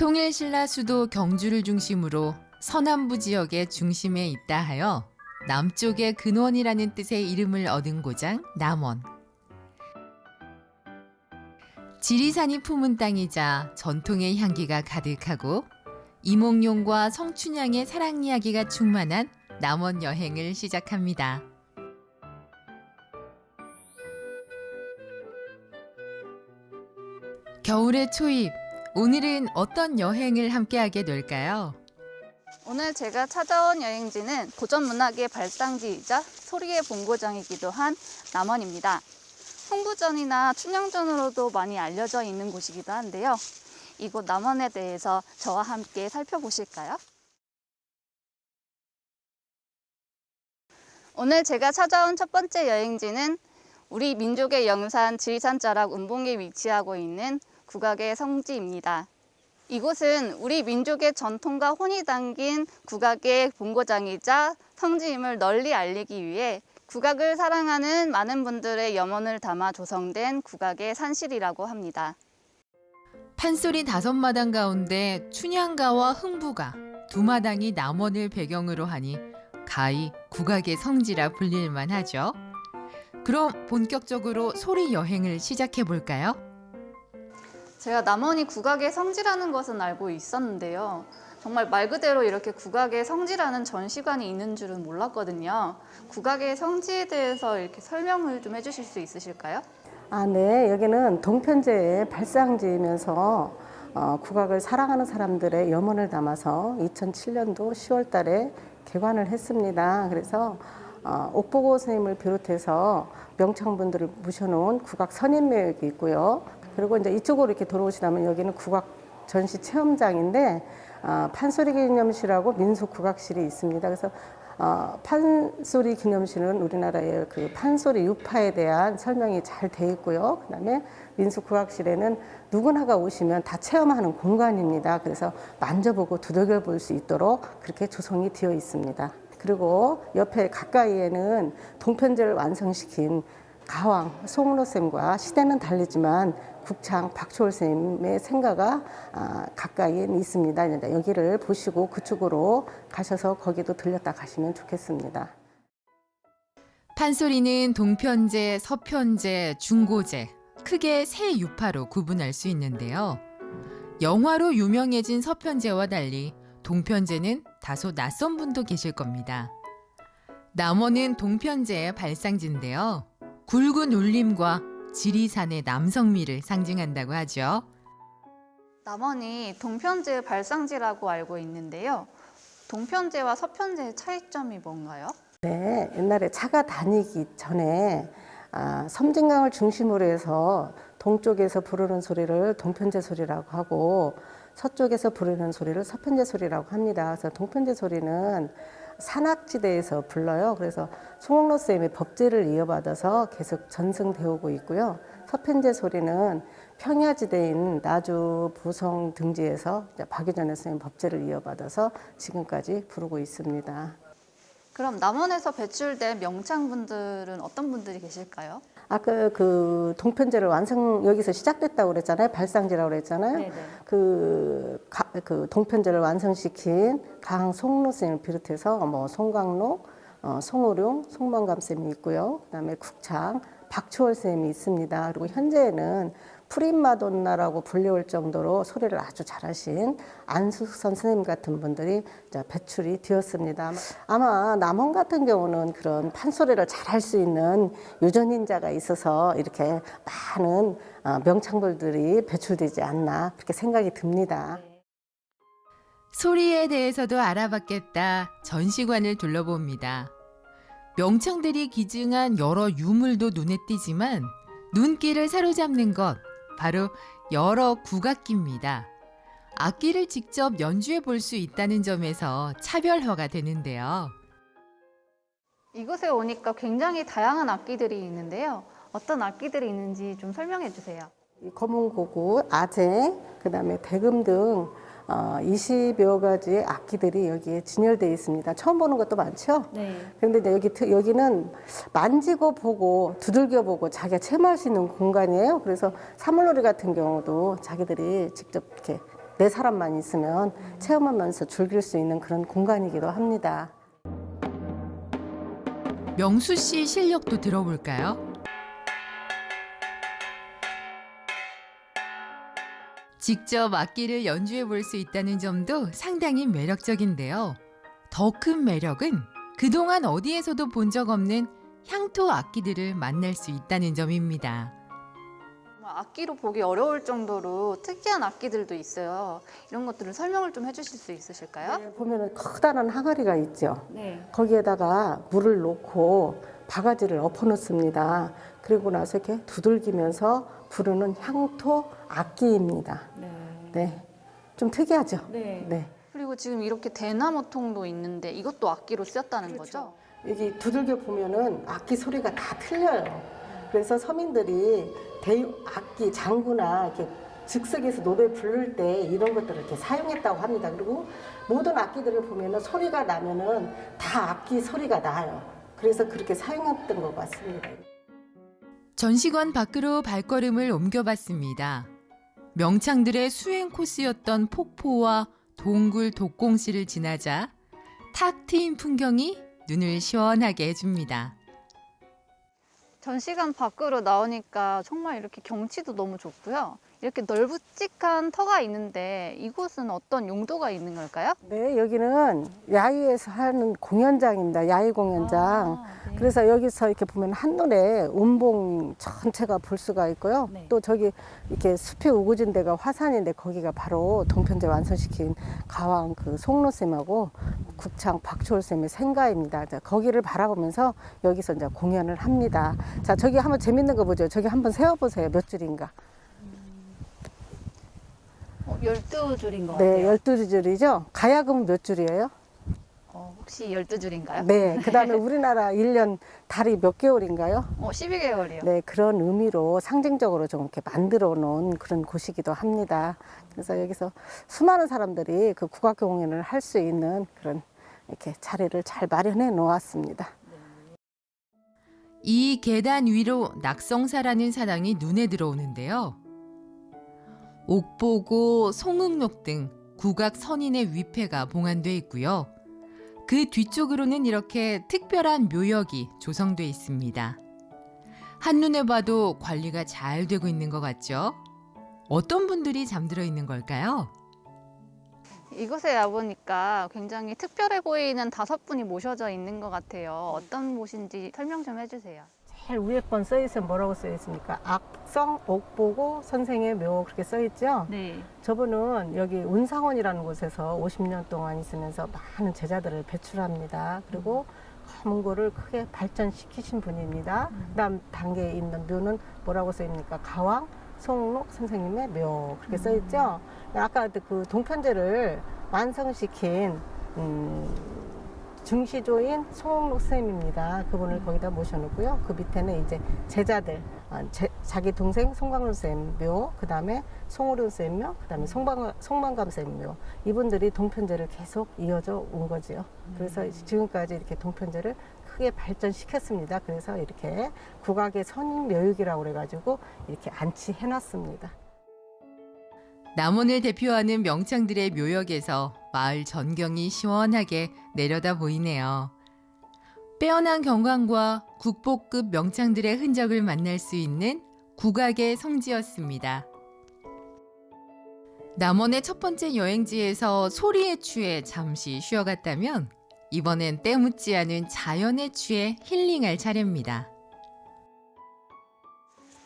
통일신라 수도 경주를 중심으로 서남부 지역의 중심에 있다 하여 남쪽의 근원이라는 뜻의 이름을 얻은 고장 남원. 지리산이 품은 땅이자 전통의 향기가 가득하고 이몽룡과 성춘향의 사랑 이야기가 충만한 남원 여행을 시작합니다. 겨울의 초입, 오늘은 어떤 여행을 함께하게 될까요? 오늘 제가 찾아온 여행지는 고전문학의 발상지이자 소리의 본고장이기도 한 남원입니다. 홍부전이나 춘향전으로도 많이 알려져 있는 곳이기도 한데요. 이곳 남원에 대해서 저와 함께 살펴보실까요? 오늘 제가 찾아온 첫 번째 여행지는 우리 민족의 영산 지리산 자락 운봉에 위치하고 있는 국악의 성지입니다. 이곳은 우리 민족의 전통과 혼이 담긴 국악의 본고장이자 성지임을 널리 알리기 위해 국악을 사랑하는 많은 분들의 염원을 담아 조성된 국악의 산실이라고 합니다. 판소리 5마당 가운데 춘향가와 흥부가 두 마당이 남원을 배경으로 하니 가히 국악의 성지라 불릴만 하죠. 그럼 본격적으로 소리 여행을 시작해 볼까요? 제가 남원이 국악의 성지라는 것은 알고 있었는데요. 정말 말 그대로 이렇게 국악의 성지라는 전시관이 있는 줄은 몰랐거든요. 국악의 성지에 대해서 이렇게 설명을 좀 해주실 수 있으실까요? 네. 여기는 동편제의 발상지이면서 국악을 사랑하는 사람들의 염원을 담아서 2007년도 10월 달에 개관을 했습니다. 그래서 옥보고 스님을 비롯해서 명창분들을 모셔놓은 국악 선임묘역이 있고요. 그리고 이제 이쪽으로 이렇게 들어오시다면 여기는 국악 전시 체험장인데 판소리 기념실하고 민속 국악실이 있습니다. 그래서 판소리 기념실은 우리나라의 그 판소리 유파에 대한 설명이 잘 돼 있고요. 그다음에 민속 국악실에는 누구나가 오시면 다 체험하는 공간입니다. 그래서 만져보고 두들겨 볼 수 있도록 그렇게 조성이 되어 있습니다. 그리고 옆에 가까이에는 동편제를 완성시킨 가왕 송은호 쌤과 시대는 다르지만 국창 박초월 쌤의 생가가 가까이에 있습니다. 여기를 보시고 그쪽으로 가셔서 거기도 들렸다 가시면 좋겠습니다. 판소리는 동편제, 서편제, 중고제, 크게 세 유파로 구분할 수 있는데요. 영화로 유명해진 서편제와 달리 동편제는 다소 낯선 분도 계실 겁니다. 남원은 동편제의 발상지인데요. 굵은 울림과 지리산의 남성미를 상징한다고 하죠. 남원이 동편제의 발상지라고 알고 있는데요. 동편제와 서편제의 차이점이 뭔가요? 네, 옛날에 차가 다니기 전에 섬진강을 중심으로 해서 동쪽에서 부르는 소리를 동편제 소리라고 하고 서쪽에서 부르는 소리를 서편제 소리라고 합니다. 그래서 동편제 소리는 산악지대에서 불러요. 그래서 송옥로 쌤의 법제를 이어받아서 계속 전승되어 오고 있고요. 서편제 소리는 평야지대인 나주, 보성 등지에서 박유전 쌤의 법제를 이어받아서 지금까지 부르고 있습니다. 그럼 남원에서 배출된 명창분들은 어떤 분들이 계실까요? 아까 그 동편제를 여기서 시작됐다고 그랬잖아요. 발상지라고 그랬잖아요. 네네. 그 동편제를 완성시킨 강송로 쌤을 비롯해서 송강록, 송호룡, 송만감 쌤이 있고요. 그다음에 국창 박초월 쌤이 있습니다. 그리고 현재는 프린마돈나라고 불려올 정도로 소리를 아주 잘하신 안숙선 선생님 같은 분들이 배출이 되었습니다. 아마 남원 같은 경우는 그런 판소리를 잘할 수 있는 유전인자가 있어서 이렇게 많은 명창들이 배출되지 않나 그렇게 생각이 듭니다. 소리에 대해서도 알아봤겠다 전시관을 둘러봅니다. 명창들이 기증한 여러 유물도 눈에 띄지만 눈길을 사로잡는 것 바로 여러 국악기입니다. 악기를 직접 연주해 볼 수 있다는 점에서 차별화가 되는데요. 이곳에 오니까 굉장히 다양한 악기들이 있는데요. 어떤 악기들이 있는지 좀 설명해 주세요. 검은고구, 아쟁, 그다음에 대금 등 20여 가지의 악기들이 여기에 진열되어 있습니다. 처음 보는 것도 많죠? 네. 그런데 이제 여기는 만지고 보고 두들겨 보고 자기가 체험할 수 있는 공간이에요. 그래서 사물놀이 같은 경우도 자기들이 직접 이렇게 네 사람만 있으면 체험하면서 즐길 수 있는 그런 공간이기도 합니다. 명수 씨 실력도 들어볼까요? 직접 악기를 연주해 볼 수 있다는 점도 상당히 매력적인데요. 더 큰 매력은 그동안 어디에서도 본 적 없는 향토 악기들을 만날 수 있다는 점입니다. 악기로 보기 어려울 정도로 특이한 악기들도 있어요. 이런 것들을 설명을 좀 해주실 수 있으실까요? 네, 보면은 커다란 항아리가 있죠. 네. 거기에다가 물을 놓고 바가지를 엎어 놓습니다. 그리고 나서 이렇게 두들기면서 부르는 향토 악기입니다. 네. 좀 특이하죠? 네. 그리고 지금 이렇게 대나무통도 있는데 이것도 악기로 쓰였다는 거죠? 여기 두들겨 보면은 악기 소리가 다 틀려요. 그래서 서민들이 악기, 장구나 이렇게 즉석에서 노래 부를 때 이런 것들을 이렇게 사용했다고 합니다. 그리고 모든 악기들을 보면은 소리가 나면은 다 악기 소리가 나요. 그래서 그렇게 사용했던 것 같습니다. 전시관 밖으로 발걸음을 옮겨봤습니다. 명창들의 수행 코스였던 폭포와 동굴 독공시를 지나자 탁 트인 풍경이 눈을 시원하게 해줍니다. 전시관 밖으로 나오니까 정말 이렇게 경치도 너무 좋고요. 이렇게 넓직한 터가 있는데 이곳은 어떤 용도가 있는 걸까요? 네, 여기는 야유에서 하는 공연장입니다. 야유 공연장. 네. 그래서 여기서 이렇게 보면 한눈에 운봉 전체가 볼 수가 있고요. 네. 또 저기 이렇게 숲이 우거진 데가 화산인데 거기가 바로 동편제 완성시킨 가왕 그 송로쌤하고 국창 박초월쌤의 생가입니다. 자, 거기를 바라보면서 여기서 이제 공연을 합니다. 자, 저기 한번 재밌는 거 보죠. 저기 한번 세어보세요. 몇 줄인가. 12줄인 것 네, 같아요. 12줄이죠. 가야금은 몇 줄이에요? 혹시 12줄인가요? 네, 그 다음에 우리나라 1년 달이 몇 개월인가요? 12개월이요. 네, 그런 의미로 상징적으로 좀 이렇게 만들어 놓은 그런 곳이기도 합니다. 그래서 여기서 수많은 사람들이 그 국악교 공연을 할 수 있는 그런 이렇게 자리를 잘 마련해 놓았습니다. 이 계단 위로 낙성사라는 사당이 눈에 들어오는데요. 옥보고, 송응록 등 국악 선인의 위패가 봉안돼 있고요. 그 뒤쪽으로는 이렇게 특별한 묘역이 조성돼 있습니다. 한눈에 봐도 관리가 잘 되고 있는 것 같죠? 어떤 분들이 잠들어 있는 걸까요? 이곳에 와보니까 굉장히 특별해 보이는 5분이 모셔져 있는 것 같아요. 어떤 곳인지 설명 좀 해주세요. 제일 위에 번 써있으면 뭐라고 써있습니까? 악성 옥보고 선생의 묘 그렇게 써있죠? 네. 저분은 여기 운상원이라는 곳에서 50년 동안 있으면서 많은 제자들을 배출합니다. 그리고 검은고를 크게 발전시키신 분입니다. 그다음 단계에 있는 묘는 뭐라고 써있습니까? 가왕 송록 선생님의 묘 그렇게 써있죠. 아까 그 동편제를 완성시킨 중시조인 송록 선생님입니다. 그분을 거기다 모셔놓고요. 그 밑에는 이제 제자들, 자기 동생 송광론 쌤 묘, 그 다음에 송오륜 쌤 묘, 그 다음에 송만감 쌤 묘. 이분들이 동편제를 계속 이어져 온 거지요. 그래서 지금까지 이렇게 동편제를 크게 발전시켰습니다. 그래서 이렇게 국악의 선인 묘육이라고 그래가지고 이렇게 안치해놨습니다. 남원을 대표하는 명창들의 묘역에서 마을 전경이 시원하게 내려다 보이네요. 빼어난 경관과 국보급 명창들의 흔적을 만날 수 있는 국악의 성지였습니다. 남원의 첫 번째 여행지에서 소리에 취해 잠시 쉬어갔다면 이번엔 때묻지 않은 자연에 취해 힐링할 차례입니다.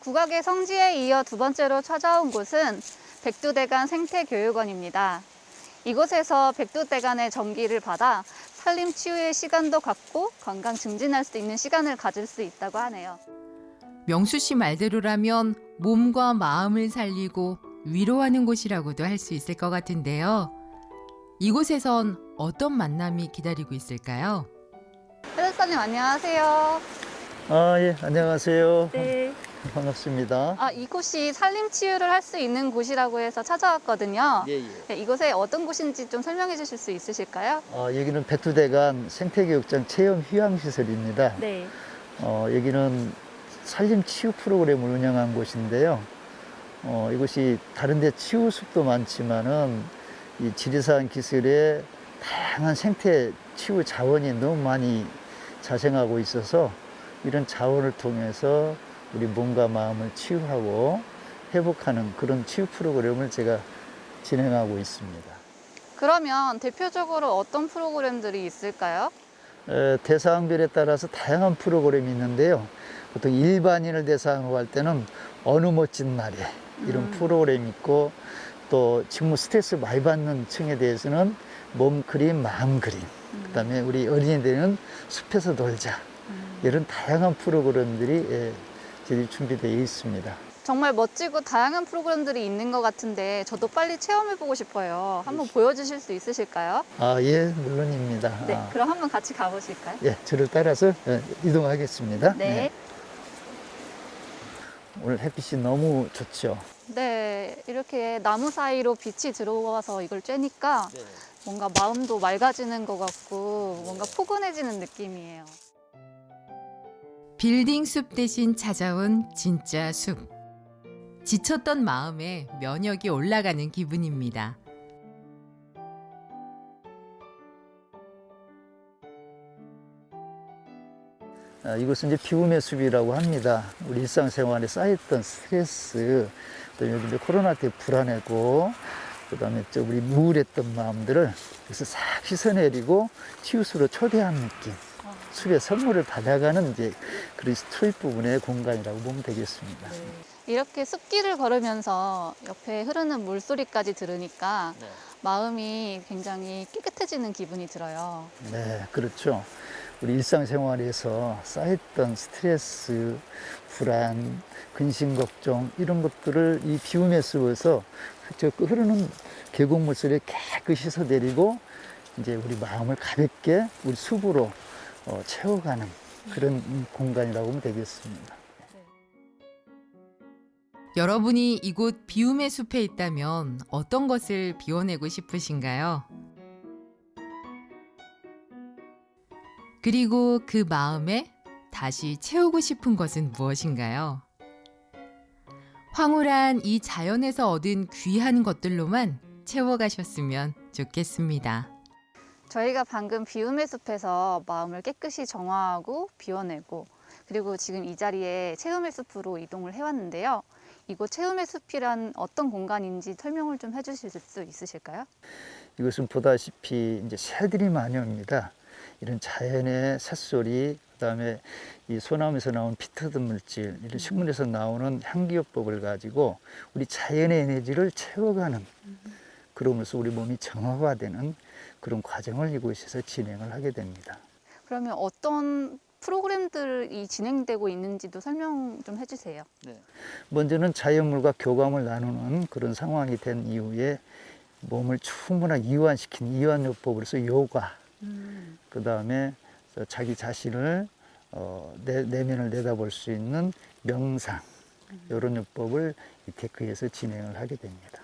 국악의 성지에 이어 두 번째로 찾아온 곳은 백두대간 생태교육원입니다. 이곳에서 백두대간의 전기를 받아 산림 치유의 시간도 갖고 건강 증진할 수 있는 시간을 가질 수 있다고 하네요. 명수 씨 말대로라면 몸과 마음을 살리고 위로하는 곳이라고도 할 수 있을 것 같은데요. 이곳에선 어떤 만남이 기다리고 있을까요? 해설사님 안녕하세요. 예, 안녕하세요. 네. 반갑습니다. 이곳이 산림 치유를 할 수 있는 곳이라고 해서 찾아왔거든요. 예, 예. 네, 이곳에 어떤 곳인지 좀 설명해 주실 수 있으실까요? 여기는 백두대간 생태교육장 체험 휴양시설입니다. 네. 여기는 산림 치유 프로그램을 운영한 곳인데요. 이것이 다른 데 치유숲도 많지만은 이 지리산 기슭에 다양한 생태 치유 자원이 너무 많이 자생하고 있어서 이런 자원을 통해서 우리 몸과 마음을 치유하고 회복하는 그런 치유 프로그램을 제가 진행하고 있습니다. 그러면 대표적으로 어떤 프로그램들이 있을까요? 대상별에 따라서 다양한 프로그램이 있는데요. 보통 일반인을 대상으로 할 때는 어느 멋진 날에 이런 프로그램이 있고, 또 지금 스트레스 많이 받는 층에 대해서는 몸 그림, 마음 그림, 그다음에 우리 어린이들은 숲에서 놀자, 이런 다양한 프로그램들이 저희 준비되어 있습니다. 정말 멋지고 다양한 프로그램들이 있는 것 같은데 저도 빨리 체험해보고 싶어요. 한번 보여주실 수 있으실까요? 예, 물론입니다. 네, 그럼 한번 같이 가보실까요? 예, 저를 따라서 이동하겠습니다. 네. 오늘 햇빛이 너무 좋죠. 네, 이렇게 나무 사이로 빛이 들어와서 이걸 쬐니까 뭔가 마음도 맑아지는 것 같고 뭔가 포근해지는 느낌이에요. 빌딩 숲 대신 찾아온 진짜 숲. 지쳤던 마음에 면역이 올라가는 기분입니다. 이것은 이제 비움의 숲이라고 합니다. 우리 일상생활에 쌓였던 스트레스, 또 요즘 이제 코로나 때 불안하고, 그다음에 우리 우울했던 마음들을 그래서 싹 씻어내리고 치유수로 초대하는 느낌. 숲의 선물을 받아가는 이제 그런 스토리 부분의 공간이라고 보면 되겠습니다. 이렇게 숲길을 걸으면서 옆에 흐르는 물소리까지 들으니까 마음이 굉장히 깨끗해지는 기분이 들어요. 네, 그렇죠. 우리 일상생활에서 쌓였던 스트레스, 불안, 근심 걱정 이런 것들을 이 비움의 숲에서 저 흐르는 계곡물 소리에 깨끗이 씻어내리고 이제 우리 마음을 가볍게 우리 숲으로 채워가는 그런 공간이라고 보면 되겠습니다. 여러분이 이곳 비움의 숲에 있다면 어떤 것을 비워내고 싶으신가요? 그리고 그 마음에 다시 채우고 싶은 것은 무엇인가요? 황홀한 이 자연에서 얻은 귀한 것들로만 채워가셨으면 좋겠습니다. 저희가 방금 비움의 숲에서 마음을 깨끗이 정화하고 비워내고 그리고 지금 이 자리에 체험의 숲으로 이동을 해왔는데요. 이곳 체험의 숲이란 어떤 공간인지 설명을 좀 해주실 수 있으실까요? 이것은 보다시피 이제 새들이 많이 옵니다. 이런 자연의 새소리, 그다음에 이 소나무에서 나온 피터든 물질, 이런 식물에서 나오는 향기요법을 가지고 우리 자연의 에너지를 채워가는, 그러면서 우리 몸이 정화가 되는 그런 과정을 이곳에서 진행을 하게 됩니다. 그러면 어떤 프로그램들이 진행되고 있는지도 설명 좀 해주세요. 먼저는 자연물과 교감을 나누는 그런 상황이 된 이후에 몸을 충분하게 이완시킨 이완요법으로서 요가, 그 다음에 자기 자신을 내면을 내다볼 수 있는 명상, 이런 요법을 이 테크에서 진행을 하게 됩니다.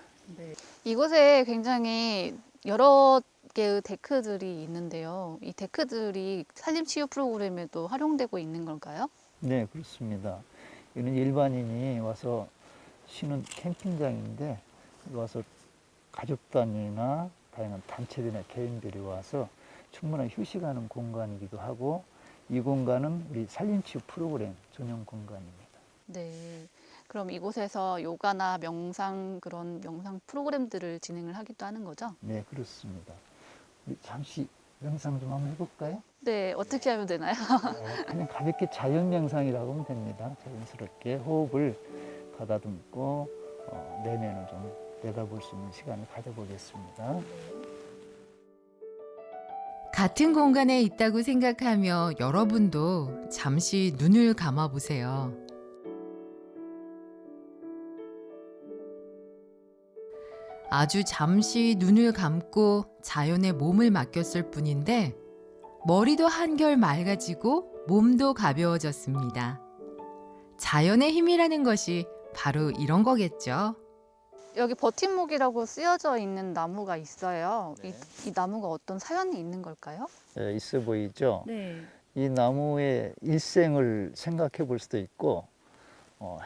이곳에 굉장히 여러 개의 데크들이 있는데요. 이 데크들이 산림치유 프로그램에도 활용되고 있는 걸까요? 네, 그렇습니다. 이는 일반인이 와서 쉬는 캠핑장인데, 와서 가족 단위나 다양한 단체들이나 개인들이 와서 충분한 휴식하는 공간이기도 하고, 이 공간은 우리 산림치유 프로그램 전용 공간입니다. 네. 그럼 이곳에서 요가나 명상 그런 명상 프로그램들을 진행을 하기도 하는 거죠? 네, 그렇습니다. 우리 잠시 명상 좀 한번 해볼까요? 네. 어떻게 하면 되나요? 그냥 가볍게 자연 명상이라고 하면 됩니다. 자연스럽게 호흡을 가다듬고 내면을 좀 내다볼 수 있는 시간을 가져보겠습니다. 같은 공간에 있다고 생각하며 여러분도 잠시 눈을 감아 보세요. 아주 잠시 눈을 감고 자연에 몸을 맡겼을 뿐인데 머리도 한결 맑아지고 몸도 가벼워졌습니다. 자연의 힘이라는 것이 바로 이런 거겠죠. 여기 버팀목이라고 쓰여져 있는 나무가 있어요. 이 나무가 어떤 사연이 있는 걸까요? 네, 있어 보이죠? 네. 이 나무의 일생을 생각해 볼 수도 있고,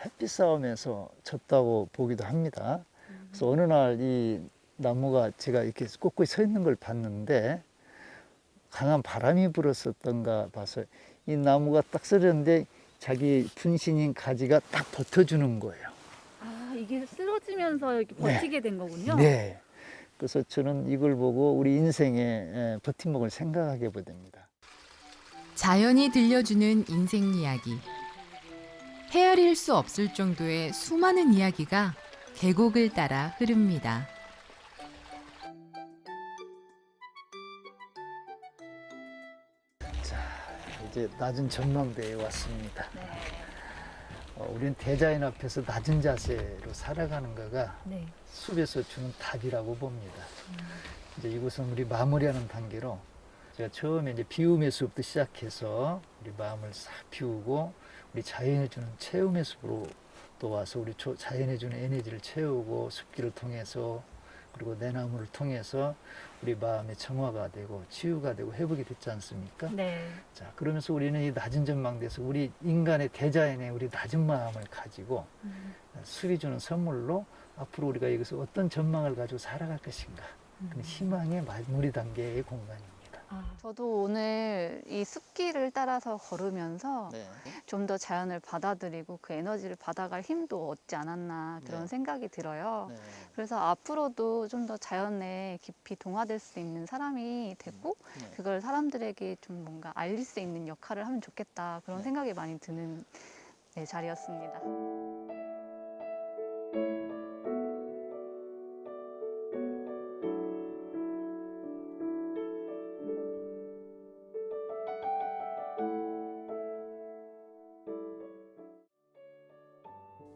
햇빛 싸움에서 졌다고 보기도 합니다. 그래서 어느 날 이 나무가 제가 이렇게 꼿꼿이 서 있는 걸 봤는데 강한 바람이 불었었던가 봐서 이 나무가 딱 쓰러졌는데 자기 분신인 가지가 딱 버텨주는 거예요. 아, 이게 쓰러지면서 이렇게 버티게 된 거군요. 네. 그래서 저는 이걸 보고 우리 인생의 버팀목을 생각하게 됩니다. 자연이 들려주는 인생 이야기. 헤아릴 수 없을 정도의 수많은 이야기가 계곡을 따라 흐릅니다. 이제 낮은 전망대에 왔습니다. 우리는 대자연 앞에서 낮은 자세로 살아가는 거가 네. 숲에서 주는 답이라고 봅니다. 이제 이곳은 우리 마무리하는 단계로 제가 처음에 이제 비움의 숲부터 시작해서 우리 마음을 싹 비우고 우리 자연이 주는 체험의 숲으로 또 와서 우리 자연이 주는 에너지를 채우고 숲길을 통해서 그리고 내 나무를 통해서 우리 마음의 정화가 되고 치유가 되고 회복이 됐지 않습니까? 네. 자, 그러면서 우리는 이 낮은 전망대에서 우리 인간의 대자연의 우리 낮은 마음을 가지고 숲이 주는 선물로 앞으로 우리가 여기서 어떤 전망을 가지고 살아갈 것인가. 그런 희망의 마무리 단계의 공간입니다. 저도 오늘 이 숲길을 따라서 걸으면서 네. 좀 더 자연을 받아들이고 그 에너지를 받아갈 힘도 얻지 않았나 그런 네. 생각이 들어요. 네. 그래서 앞으로도 좀 더 자연에 깊이 동화될 수 있는 사람이 되고 네. 그걸 사람들에게 좀 뭔가 알릴 수 있는 역할을 하면 좋겠다 그런 네. 생각이 많이 드는 자리였습니다.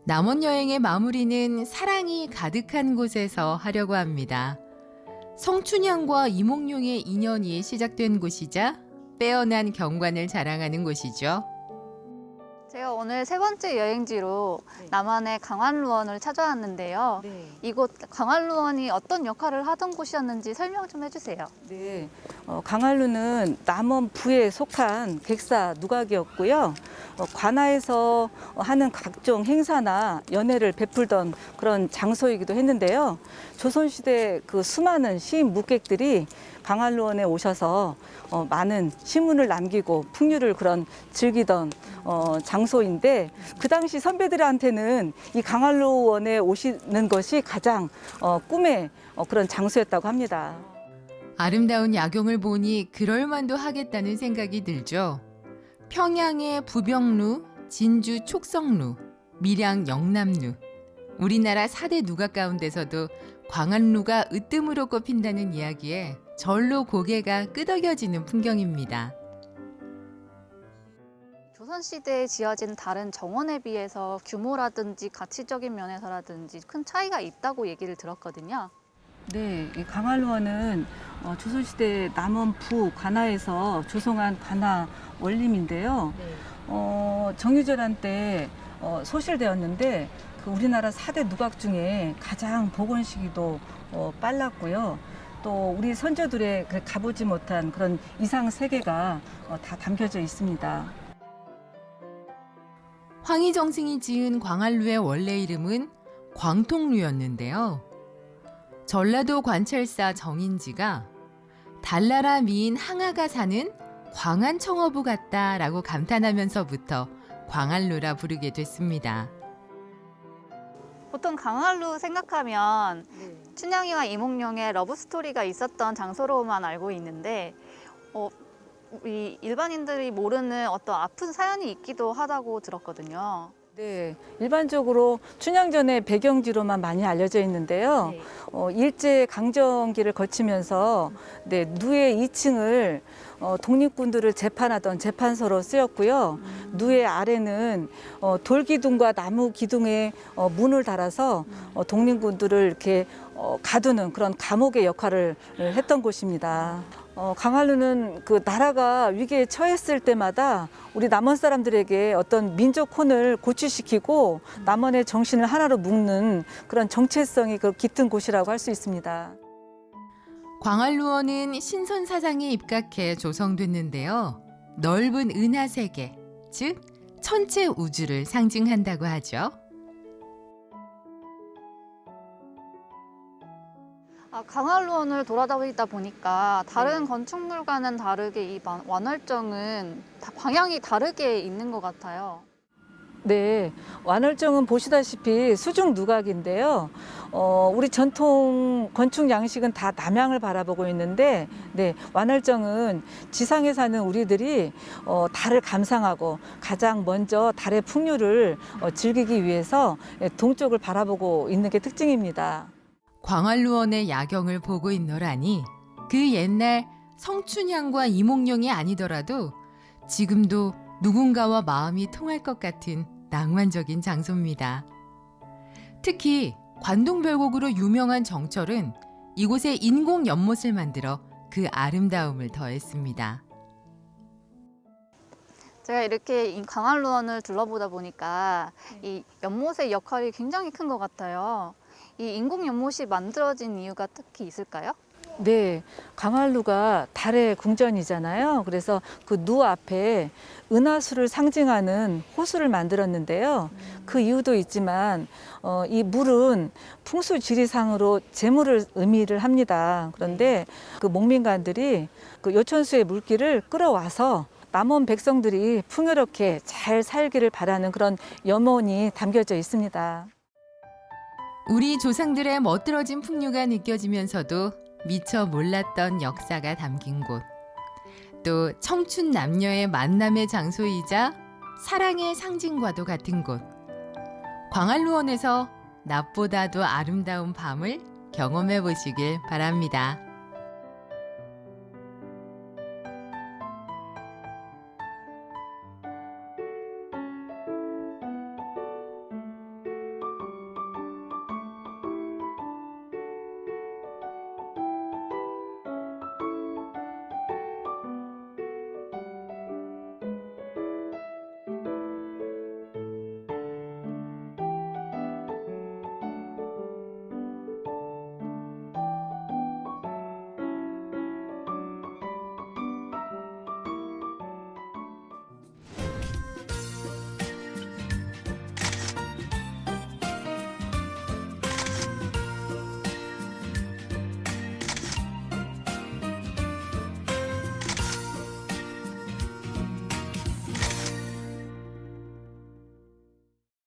남원 여행의 마무리는 사랑이 가득한 곳에서 하려고 합니다. 성춘향과 이몽룡의 인연이 시작된 곳이자 빼어난 경관을 자랑하는 곳이죠. 제가 오늘 세 번째 여행지로 남한의 강환루원을 찾아왔는데요. 네. 이곳 강환루원이 어떤 역할을 하던 곳이었는지 설명 좀 해주세요. 네. 강한루는 남원 부에 속한 객사 누각이었고요. 관아에서 하는 각종 행사나 연회를 베풀던 그런 장소이기도 했는데요. 조선시대 그 수많은 시인 묵객들이 강한루원에 오셔서 많은 시문을 남기고 풍류를 그런 즐기던 장소인데 그 당시 선배들한테는 이 강한루원에 오시는 것이 가장 꿈의 그런 장소였다고 합니다. 아름다운 야경을 보니 그럴만도 하겠다는 생각이 들죠. 평양의 부병루, 진주 촉성루, 밀양 영남루. 우리나라 4대 누각 가운데서도 광안루가 으뜸으로 꼽힌다는 이야기에 절로 고개가 끄덕여지는 풍경입니다. 조선시대에 지어진 다른 정원에 비해서 규모라든지 가치적인 면에서라든지 큰 차이가 있다고 얘기를 들었거든요. 네, 이 강한루원은 조선시대 남원 부 관아에서 조성한 관아 원림인데요. 정유전환 때 소실되었는데 그 우리나라 4대 누각 중에 가장 복원 시기도 빨랐고요. 또 우리 선조들의 가보지 못한 그런 이상 세계가 다 담겨져 있습니다. 황희정승이 지은 광안루의 원래 이름은 광통루였는데요. 전라도 관찰사 정인지가 달나라 미인 항아가 사는 광안청어부 같다라고 감탄하면서부터 광안루라 부르게 됐습니다. 보통 강한루 생각하면 춘향이와 이몽룡의 러브스토리가 있었던 장소로만 알고 있는데 우리 일반인들이 모르는 어떤 아픈 사연이 있기도 하다고 들었거든요. 네, 일반적으로 춘향전의 배경지로만 많이 알려져 있는데요. 일제 강점기를 거치면서 누의 2층을 독립군들을 재판하던 재판소로 쓰였고요. 누의 아래는 돌기둥과 나무 기둥에 문을 달아서 독립군들을 이렇게 가두는 그런 감옥의 역할을 했던 곳입니다. 강한루는 그 나라가 위기에 처했을 때마다 우리 남원 사람들에게 어떤 민족 혼을 고취시키고 남원의 정신을 하나로 묶는 그런 정체성이 깃든 곳이라고 할 수 있습니다. 광안루원은 신선 사장이 입각해 조성됐는데요. 넓은 은하세계, 즉 천체 우주를 상징한다고 하죠. 강화루원을 돌아다니다 보니까 다른 건축물과는 다르게 이 완월정은 다 방향이 다르게 있는 것 같아요. 네, 완월정은 보시다시피 수중 누각인데요. 우리 전통 건축 양식은 다 남향을 바라보고 있는데, 네, 완월정은 지상에 사는 우리들이 달을 감상하고 가장 먼저 달의 풍류를 즐기기 위해서 동쪽을 바라보고 있는 게 특징입니다. 광활루원의 야경을 보고 있노라니 그 옛날 성춘향과 이몽룡이 아니더라도 지금도 누군가와 마음이 통할 것 같은 낭만적인 장소입니다. 특히 관동별곡으로 유명한 정철은 이곳에 인공 연못을 만들어 그 아름다움을 더했습니다. 제가 이렇게 이 강화루원을 둘러보다 보니까 이 연못의 역할이 굉장히 큰 것 같아요. 이 인공 연못이 만들어진 이유가 특히 있을까요? 네, 강활루가 달의 궁전이잖아요. 그래서 그 누 앞에 은하수를 상징하는 호수를 만들었는데요. 그 이유도 있지만 이 물은 풍수지리상으로 재물을 의미를 합니다. 그런데 그 목민관들이 그 요천수의 물기를 끌어와서 남원 백성들이 풍요롭게 잘 살기를 바라는 그런 염원이 담겨져 있습니다. 우리 조상들의 멋들어진 풍류가 느껴지면서도 미처 몰랐던 역사가 담긴 곳. 또 청춘 남녀의 만남의 장소이자 사랑의 상징과도 같은 곳. 광활루원에서 낮보다도 아름다운 밤을 경험해 보시길 바랍니다.